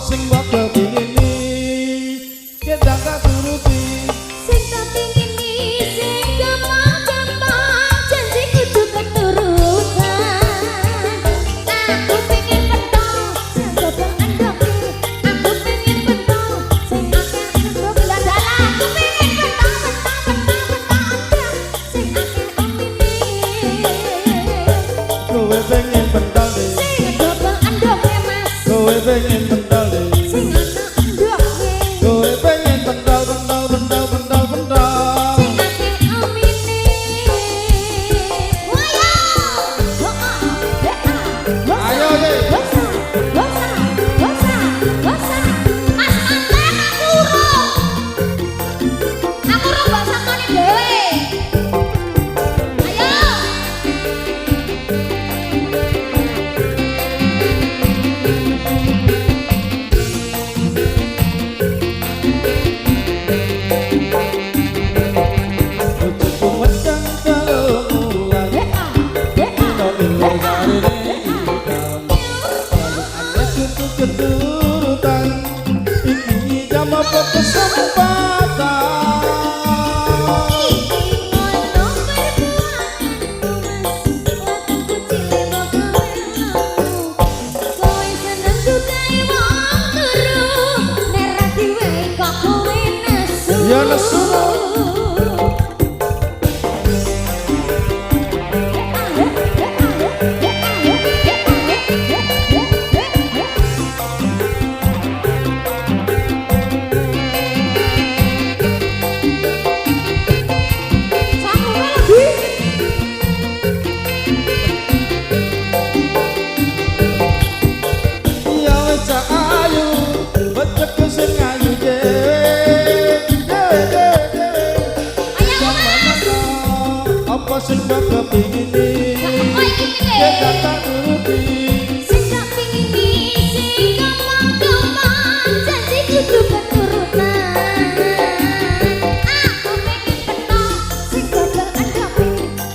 sing padha pingini kendang tak turuti sing tak pingini sing gampang-gampang janji kudu keturutan aku pengen pentol sing dobel andoke aku pengen pentol sing akeh sendok dalah aku pengen pentol sing akeh omine kowe pengen pentol sing dobel andoke mas kowe pengen pentol sing anak andoke kowe pengen pentol pentol pentol pentol pentol sing akeh omine ayo deh Bosa, bosa, bosa, bosa. Mas manten aku urung gak sakone dhewe. Ayo. bojoku wedang kalau mulan ino ino garene keturutan iki jam apa kesempatan ya nesu ya wis cak ayu bojoku sing ayu dhewe dhewe apa sing padha pingini ya tak turuti Sing tak pingini, sing gampang-gampang, janji kudu keturutan. Aku pengen pentol, sing dobel andoke.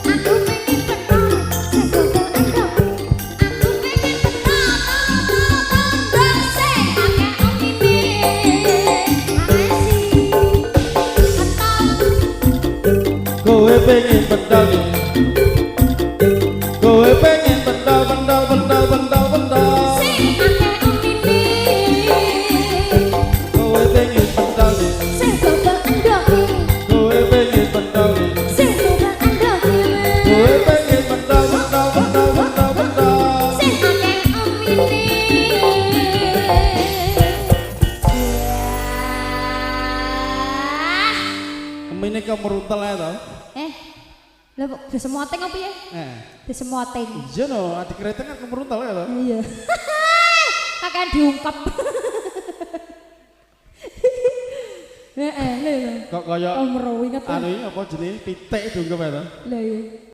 Aku pengen pentol, sing dobel andoke. Aku pengen pentol, tol, sing akeh omine. Pentol. kowe pengen pentol kowe pengen pentol pentol pentol pentol pentol Sing akeh omine. kowe pengen pentol Sing dobel andoke. kowe pengen pentol Sing dobel andoke. kowe pengen pentol pentol pentol pentol pentol Sing akeh omine. Ini kemerutel ya toh Lha kok disemoteng apa ya? Disemoteng. iya no adik kreteng kan kemerutel ya toh Iya. Akan diungkap. Lho. kok kaya Om Ro inget. anu ini apa jenis pitik diungkep ya toh Lah iya.